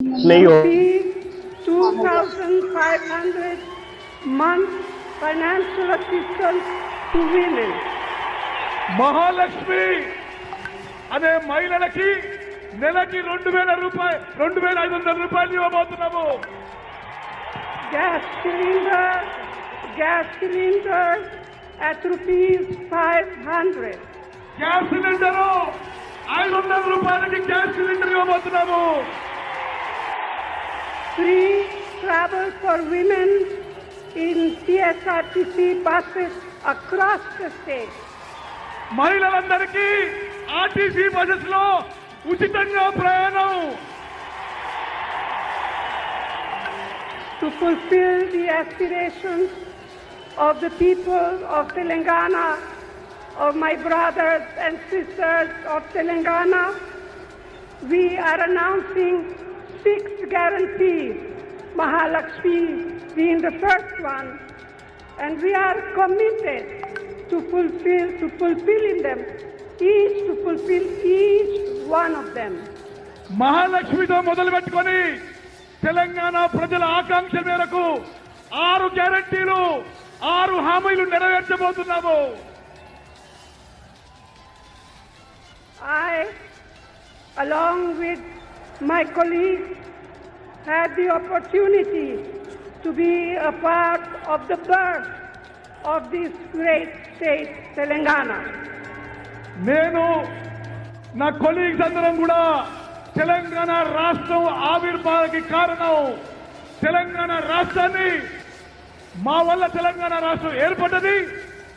नहीं हो। Rupees 2,500 month financial assistance to women. Mahalakshmi అనే మహిళలకి నెలకి 2,000 రూపాయలు 2,500 రూపాయలు ఇవ్వబోతున్నాము. Gas cylinder at rupees 500. Gas cylinder 500 రూపాయలకి గ్యాస్ సిలిండర్ ఇవ్వబోతున్నాము. Free travel for women in CSRTC buses across the state. మహిళలందరికీ ఆర్టీసీ బసెస్ లో ఉచితంగా ప్రయాణం. To fulfill the aspirations of the people of Telangana, of my brothers and sisters of Telangana, we are announcing 6 guarantees, Mahalakshmi being the first one, and we are committed to fulfilling them, to fulfill each one of them. మహాలక్ష్మితో మొదలు పెట్టుకొని తెలంగాణ ప్రజల ఆకాంక్ష మేరకు 6 గ్యారెంటీలు 6 హామీలు నెరవేర్చబోతున్నాము. I, along with my colleagues, had the opportunity to be a part of the birth of this great state, Telangana. నేను నా colleagues అందరం కూడా తెలంగాణ రాష్ట్రం ఆవిర్భావానికి కారణం తెలంగాణ రాష్ట్రాన్ని మా వల్ల తెలంగాణ రాష్ట్రం ఏర్పడ్డది.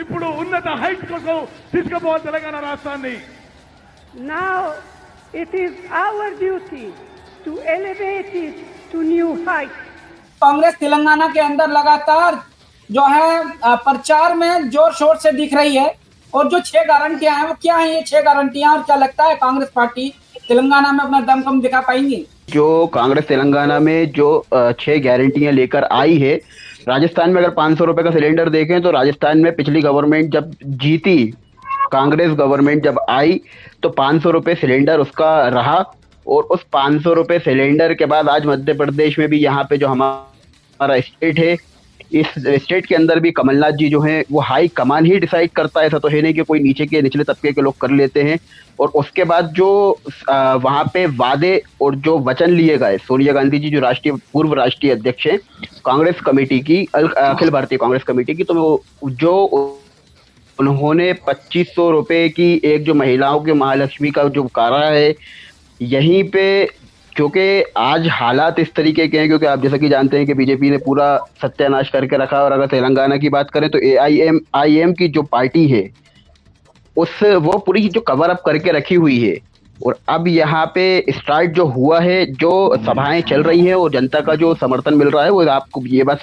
ఇప్పుడు ఉన్నత హైట్ కోసం తీసుకుపోవాలి తెలంగాణ రాష్ట్రాన్ని. Now it is our duty to elevate it to new heights. Congress Telangana के अंदर लगातार जो है प्रचार में जोर शोर से दिख रही है और जो 6 गारंटियां हैं वो क्या हैं ये 6 गारंटियां और क्या लगता है कांग्रेस पार्टी तेलंगाना में अपना दमखम दिखा पाएंगी? जो कांग्रेस तेलंगाना में जो 6 गारंटियां लेकर आई है, राजस्थान में अगर 500 रुपए का सिलेंडर देखें तो राजस्थान में पिछली गवर्नमेंट जब जीती, कांग्रेस गवर्नमेंट जब आई तो 500 रुपए सिलेंडर उसका रहा और उस 500 रुपए सिलेंडर के बाद आज मध्य प्रदेश में भी यहाँ पे जो हमारा स्टेट है, इस स्टेट के अंदर भी कमलनाथ जी जो हैं वो हाई कमान ही डिसाइड करता है। ऐसा तो है नहीं कि कोई नीचे के निचले तबके के लोग कर लेते हैं। और उसके बाद जो वहाँ पे वादे और जो वचन लिए गए, सोनिया गांधी जी जो पूर्व राष्ट्रीय अध्यक्ष हैं कांग्रेस कमेटी की, अखिल भारतीय कांग्रेस कमेटी की, तो जो उन्होंने 2500 रुपए की एक जो महिलाओं के महालक्ष्मी का जो करा है, यहीं पे क्योंकि आज हालात इस तरीके के हैं, क्योंकि आप जैसा कि जानते हैं कि बीजेपी ने पूरा सत्यानाश करके रखा। और अगर तेलंगाना की बात करें तो AIM की जो पार्टी है वो पूरी जो कवर अप करके रखी हुई है। और अब यहाँ पे स्टार्ट जो हुआ है, जो सभाएं चल रही हैं और जनता का जो समर्थन मिल रहा है, वो आपको ये बात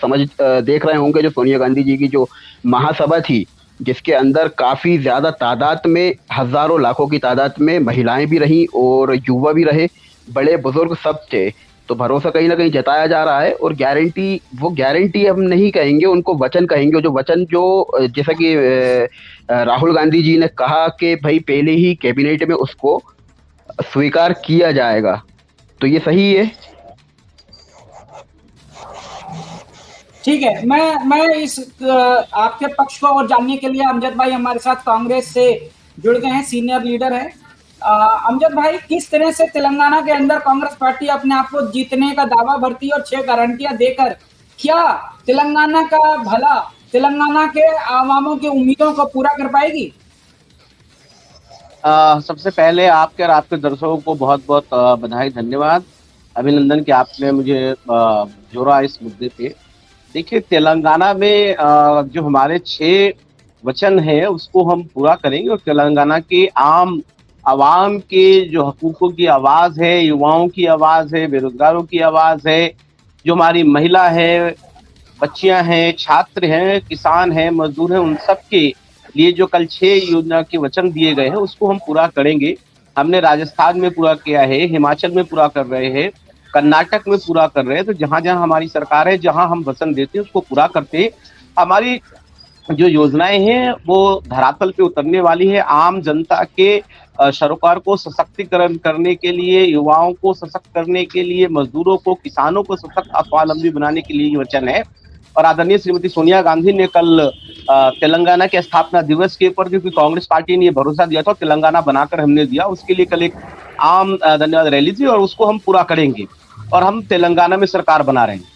देख रहे होंगे जो सोनिया गांधी जी की जो महासभा थी, जिसके अंदर काफी ज्यादा तादाद में, हजारों लाखों की तादाद में महिलाएं भी रही और युवा भी रहे, बड़े बुजुर्ग सब थे। तो भरोसा कहीं ना कहीं जताया जा रहा है। और वो गारंटी हम नहीं कहेंगे, उनको वचन कहेंगे। जो वचन जो जैसा कि राहुल गांधी जी ने कहा कि भाई पहले ही कैबिनेट में उसको स्वीकार किया जाएगा, तो ये सही है। ठीक है, मैं इस आपके पक्ष को और जानने के लिए अमजद भाई हमारे साथ कांग्रेस से जुड़ गए हैं, सीनियर लीडर है। अमजद भाई, किस तरह से तेलंगाना के अंदर कांग्रेस पार्टी अपने आप को जीतने का दावा भरती है और 6 गारंटियां देकर क्या तेलंगाना का भला, तेलंगाना के आवामों की उम्मीदों को पूरा कर पाएगी? सबसे पहले आपके और आपके दर्शकों को बहुत बहुत बधाई, धन्यवाद, अभिनंदन कि आपने मुझे जोड़ा इस मुद्दे पे। देखिए, तेलंगाना में जो हमारे 6 वचन है उसको हम पूरा करेंगे और तेलंगाना के आम आवाम के जो हकूकों की आवाज़ है, युवाओं की आवाज़ है, बेरोजगारों की आवाज़ है, जो हमारी महिला है, बच्चियां हैं, छात्र हैं, किसान हैं, मजदूर हैं, उन सब के लिए जो कल 6 योजना के वचन दिए गए हैं उसको हम पूरा करेंगे। हमने राजस्थान में पूरा किया है, हिमाचल में पूरा कर रहे हैं, कर्नाटक में पूरा कर रहे हैं। तो जहां जहां हमारी सरकार है, जहां हम वचन देते हैं उसको पूरा करते हैं। हमारी जो योजनाएं हैं वो धरातल पे उतरने वाली है, आम जनता के सरकार को सशक्तिकरण करने के लिए, युवाओं को सशक्त करने के लिए, मजदूरों को, किसानों को सशक्त स्वावलंबी बनाने के लिए ये वचन है। और आदरणीय श्रीमती सोनिया गांधी ने कल तेलंगाना के स्थापना दिवस के ऊपर, क्योंकि कांग्रेस पार्टी ने ये भरोसा दिया था, तेलंगाना बनाकर हमने दिया, उसके लिए कल एक आम धन्यवाद रैली थी और उसको हम पूरा करेंगे और हम तेलंगाना में सरकार बना रहे हैं।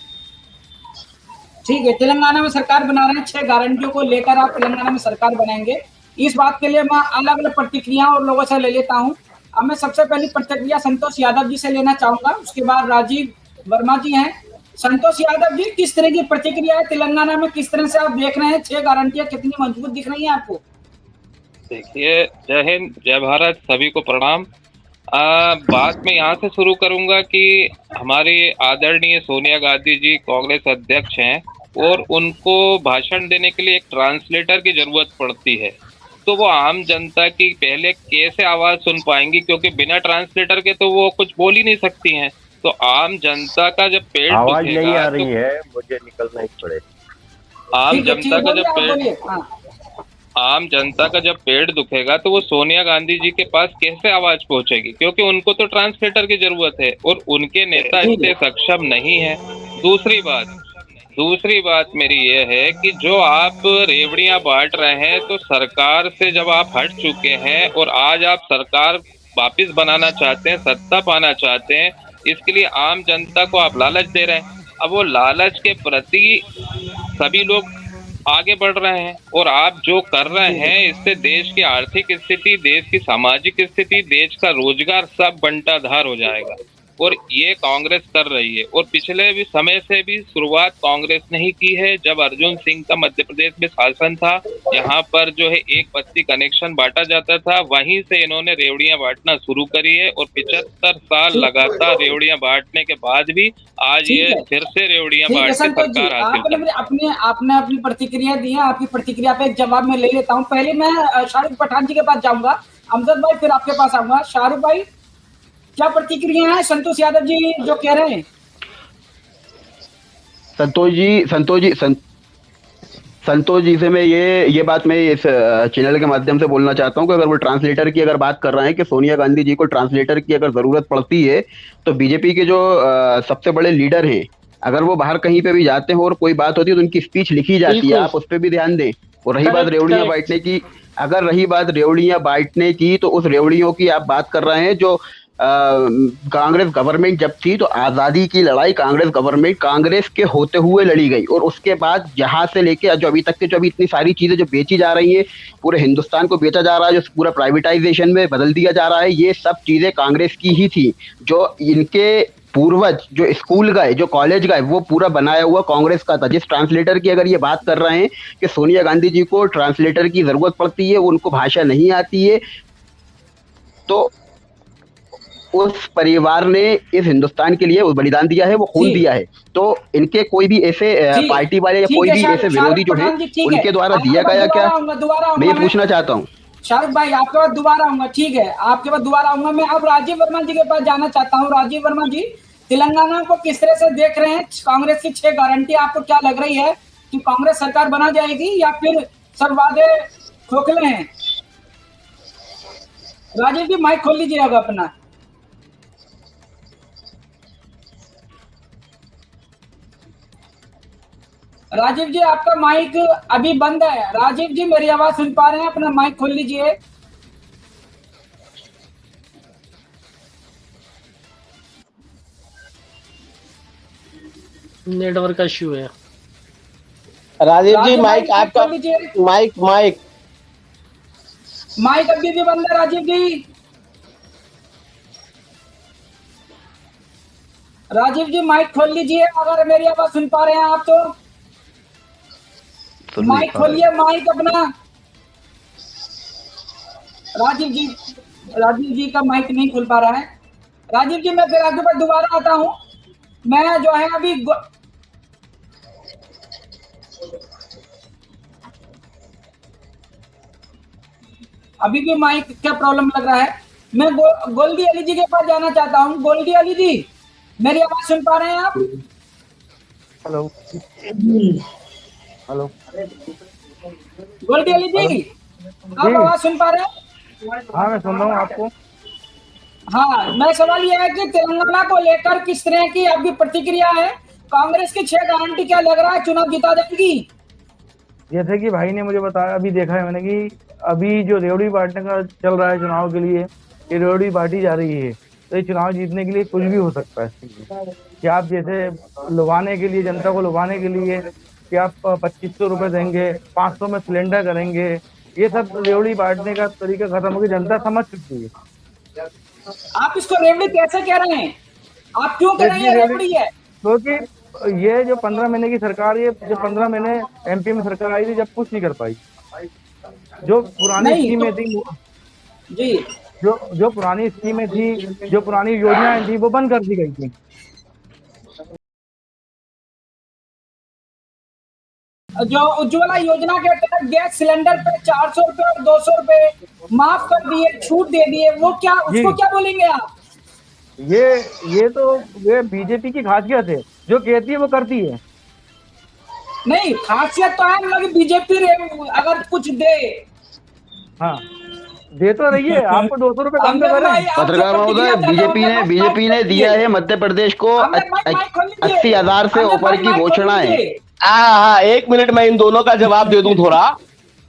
ठीक है, तेलंगाना में सरकार बना रहे हैं, 6 गारंटियों को लेकर आप तेलंगाना में सरकार बनाएंगे। इस बात के लिए मैं अलग अलग प्रतिक्रिया और लोगों से ले लेता हूं। अब मैं सबसे पहली प्रतिक्रिया संतोष यादव जी से लेना चाहूंगा, उसके बाद राजीव वर्मा जी हैं। संतोष यादव जी, किस तरह की प्रतिक्रिया है तेलंगाना में, किस तरह से आप देख रहे हैं, 6 गारंटियां कितनी मजबूत दिख रही हैं आपको? देखिए, जय हिंद, जय भारत, सभी को प्रणाम। बात मैं यहाँ से शुरू करूंगा कि हमारी आदरणीय सोनिया गांधी जी कांग्रेस अध्यक्ष हैं और उनको भाषण देने के लिए एक ट्रांसलेटर की जरूरत पड़ती है। तो वो आम जनता की पहले कैसे आवाज सुन पाएंगी, क्योंकि बिना ट्रांसलेटर के तो वो कुछ बोल ही नहीं सकती हैं। तो आम जनता का जब पेट आवाज दुखेगा नहीं आ रही तो है, मुझे निकलना ही पड़ेगा। आम ठीक है, जनता का जब पेट बोलिए। हाँ। आम जनता का जब पेट दुखेगा तो वो सोनिया गांधी जी के पास कैसे आवाज पहुंचेगी, क्योंकि उनको तो ट्रांसलेटर की जरूरत है और उनके नेता इतने सक्षम नहीं है। दूसरी बात मेरी ये है कि जो आप रेवड़ियां बांट रहे हैं, तो सरकार से जब आप हट चुके हैं और आज आप सरकार वापस बनाना चाहते हैं, सत्ता पाना चाहते हैं, इसके लिए आम जनता को आप लालच दे रहे हैं। अब वो लालच के प्रति सभी लोग आगे बढ़ रहे हैं और आप जो कर रहे हैं इससे देश की आर्थिक स्थिति, देश की सामाजिक स्थिति, देश का रोजगार सब बंटाधार हो जाएगा और ये कांग्रेस कर रही है। और पिछले भी समय से भी शुरुआत कांग्रेस ने ही की है। जब अर्जुन सिंह का मध्य प्रदेश में शासन था, यहाँ पर जो है एक बत्ती कनेक्शन बांटा जाता था, वहीं से इन्होंने रेवड़ियां बांटना शुरू करी है और 75 साल लगातार रेवड़ियां बांटने के बाद भी आज ये फिर से रेवड़ियां बांट के सरकार हासिल कर। आपने अपनी प्रतिक्रिया दी है, आपकी प्रतिक्रिया पे एक जवाब मैं ले लेता हूँ। पहले मैं शाहरुख पठान जी के पास जाऊंगा, अमजद भाई फिर आपके पास आऊंगा। शाहरुख भाई, क्या प्रतिक्रिया है संतोष यादव जी जो कह रहे हैं? संतोष जी से मैं ये बात मैं इस चैनल के माध्यम से बोलना चाहता हूं कि अगर वो ट्रांसलेटर की अगर बात कर रहे हैं कि सोनिया गांधी जी को ट्रांसलेटर की अगर जरूरत पड़ती है, तो बीजेपी के जो सबसे बड़े लीडर हैं, अगर वो बाहर कहीं पे भी जाते हैं और कोई बात होती है तो उनकी स्पीच लिखी जाती है, आप उस पर भी ध्यान दें। और रही बात रेवड़ियां बांटने की, अगर रही बात रेवड़ियां बांटने की, तो उस रेवड़ियों की आप बात कर रहे हैं जो कांग्रेस गवर्नमेंट जब थी तो आजादी की लड़ाई कांग्रेस गवर्नमेंट कांग्रेस के होते हुए लड़ी गई, और उसके बाद जहां से लेके जो अभी तक के जो अभी इतनी सारी चीजें जो बेची जा रही हैं, पूरे हिंदुस्तान को बेचा जा रहा है, जो पूरा प्राइवेटाइजेशन में बदल दिया जा रहा है, ये सब चीजें कांग्रेस की ही थी। जो इनके पूर्वज जो स्कूल गए, जो कॉलेज गए, वो पूरा बनाया हुआ कांग्रेस का था। जिस ट्रांसलेटर की अगर ये बात कर रहे हैं कि सोनिया गांधी जी को ट्रांसलेटर की जरूरत पड़ती है, उनको भाषा नहीं आती है, तो उस परिवार ने इस हिंदुस्तान के लिए बलिदान दिया है, वो खून दिया है। तो इनके कोई भी ऐसे पार्टी वाले या कोई भी ऐसे विरोधी जो है उनके द्वारा दिया गया क्या, मैं ये पूछना चाहता हूँ। शाहरुख भाई, आपके बाद दोबारा आऊंगा, ठीक है, आपके बाद दोबारा आऊंगा। मैं अब राजीव वर्मा जी के पास जाना चाहता हूँ। राजीव वर्मा जी, तेलंगाना को किस तरह से देख रहे हैं? कांग्रेस की 6 गारंटी आपको क्या लग रही है कि कांग्रेस सरकार बना जाएगी या फिर सब वादे खोखले हैं? राजीव जी, माइक खोल लीजिएगा अपना। राजीव जी, आपका माइक अभी बंद है। राजीव जी, मेरी आवाज सुन पा रहे हैं? अपना माइक खोल लीजिए। नेटवर्क का इश्यू है। राजीव जी, माइक आपका, माइक माइक अभी भी बंद है। राजीव जी, राजीव जी, माइक खोल लीजिए अगर मेरी आवाज सुन पा रहे हैं आप तो। माइक खोलिए, माइक अपना। राजीव जी का माइक नहीं खुल पा रहा है। राजीव जी, मैं फिर आपके पास दोबारा आता हूं। मैं जो है अभी भी माइक क्या प्रॉब्लम लग रहा है। मैं गोल्डी अली जी के पास जाना चाहता हूँ। गोल्डी अली जी, मेरी आवाज सुन पा रहे हैं आप? हेलो हेलो, गोल्डी अली जी, आप आवाज सुन पा रहे हैं? हाँ मैं सुन रहा हूँ आपको। हाँ, मैं सवाल ये है कि तेलंगाना को लेकर किस तरह की आपकी प्रतिक्रिया है? कांग्रेस की 6 गारंटी क्या लग रहा है चुनाव जिता देंगी? जैसे कि भाई ने मुझे बताया, अभी देखा है मैंने कि अभी जो रेवड़ी बांटने का चल रहा है चुनाव के लिए, ये रेवड़ी बांटी जा रही है, तो ये चुनाव जीतने के लिए कुछ भी हो सकता है। कि आप जैसे लुभाने के लिए, जनता को लुभाने के लिए कि आप 2500 रुपए देंगे, 500 में सिलेंडर करेंगे, ये सब रेवड़ी बांटने का तरीका खत्म हो गया, जनता समझ चुकी है। आप इसको रेवड़ी कैसे कह रहे हैं? आप क्यों कह रहे हैं ये रेवड़ी है? क्योंकि ये जो 15 महीने की सरकार, ये जो 15 महीने एमपी में सरकार आई थी, जब कुछ नहीं कर पाई। जो पुरानी नहीं, स्कीमें तो- थी, जी, जो पुरानी स्कीमें थी, जो पुरानी योजनाएं थी, वो बंद कर दी गई थी। जो उज्ज्वला योजना के तहत गैस सिलेंडर पे 400 रुपए और 200 रुपए माफ कर दिए, छूट दे दिए, वो क्या, उसको क्या बोलेंगे आप? ये तो ये बीजेपी की खासियत है, जो कहती है वो करती है। नहीं, खासियत तो है मतलब बीजेपी अगर कुछ दे। हाँ, दे तो रही है, आपको 200 रुपए कम तो करें। पत्रकार महोदय, बीजेपी ने दिया है मध्य प्रदेश को 80,000 से ऊपर की घोषणा है। हाँ, 1 मिनट मैं इन दोनों का जवाब दे दूं थोड़ा।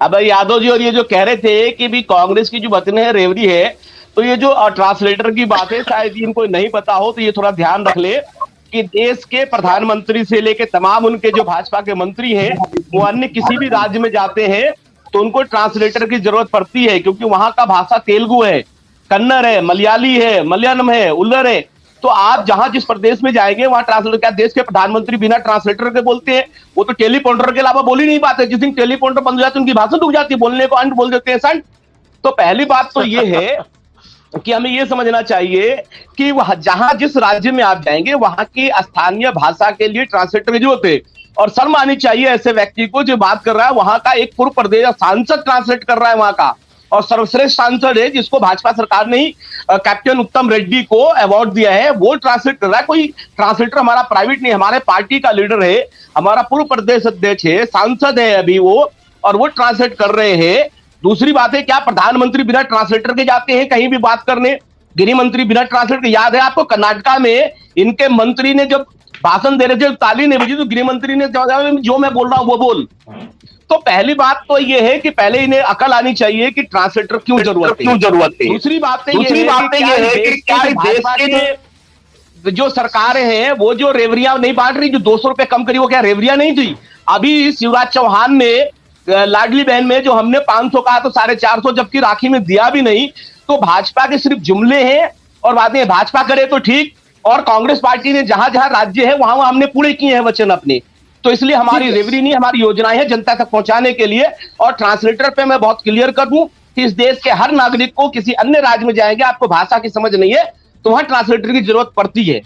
अब यादव जी और ये जो कह रहे थे कि भी कांग्रेस की जो वतन है रेवड़ी है, तो ये जो ट्रांसलेटर की बात है, शायद इनको नहीं पता हो तो ये थोड़ा ध्यान रख ले कि देश के प्रधानमंत्री से लेके तमाम उनके जो भाजपा के मंत्री हैं, वो अन्य किसी भी राज्य में जाते हैं तो उनको ट्रांसलेटर की जरूरत पड़ती है, क्योंकि वहां का भाषा तेलुगु है, कन्नड़ है, मलयाली है, मलयालम है, उल्लर है। तो आप जहां जिस प्रदेश में जाएंगे वहां ट्रांसलेटर, क्या देश के प्रधानमंत्री बिना ट्रांसलेटर के बोलते हैं? वो तो टेलीप्रॉम्प्टर के अलावा बोल ही नहीं पाते। जिस दिन टेलीप्रॉम्प्टर बंद हो जाती है उनकी भाषा रुक जाती है, बोलने को अंट बोल देते हैं संट। तो पहली बात तो ये है कि हमें ये समझना चाहिए कि वह जहां जिस राज्य में आप जाएंगे वहां की स्थानीय भाषा के लिए ट्रांसलेटर की जरूरत है। और शर्म आनी चाहिए ऐसे व्यक्ति को जो बात कर रहा है, वहां का एक पूर्व प्रदेश सांसद ट्रांसलेट कर रहा है वहां का, और सर्वश्रेष्ठ सांसद है जिसको भाजपा सरकार ने ही कैप्टन उत्तम रेड्डी को अवार्ड दिया है, वो ट्रांसलेट कर रहा है। कोई ट्रांसलेटर हमारा प्राइवेट नहीं, हमारे पार्टी का लीडर है, हमारा पूर्व प्रदेश अध्यक्ष है, सांसद है अभी वो, और वो ट्रांसलेट कर रहे हैं। दूसरी बात है, क्या प्रधानमंत्री बिना ट्रांसलेटर के जाते हैं कहीं भी बात करने? गृह मंत्री बिना ट्रांसलेटर के? याद है आपको कर्नाटका में इनके मंत्री ने जब भाषण दे रहे थे, ताली नहीं बजी, तो गृह मंत्री ने जो मैं बोल रहा हूं वो बोल। तो पहली बात तो ये है कि पहले इन्हें अकल आनी चाहिए कि ट्रांसलेटर क्यों जरूरत है। दूसरी बात ये है कि क्या देश के जो सरकारें हैं वो जो रेवड़ियां नहीं बांट रही, जो 200 रुपए कम करी, वो क्या रेवड़ियां नहीं थी? अभी शिवराज चौहान ने लाडली बहन में जो हमने 500 कहा तो 450, जबकि राखी में दिया भी नहीं। तो भाजपा के सिर्फ जुमले हैं और बातें भाजपा करे तो ठीक, और कांग्रेस पार्टी ने जहां जहां राज्य है वहां हमने पूरे किए हैं वचन अपने। तो इसलिए हमारी रेवड़ी नहीं, हमारी योजनाएं हैं जनता तक पहुंचाने के लिए। और ट्रांसलेटर पे मैं बहुत क्लियर कर दूं कि इस देश के हर नागरिक को किसी अन्य राज्य में जाएंगे, आपको भाषा की समझ नहीं है तो वहां ट्रांसलेटर की जरूरत पड़ती है।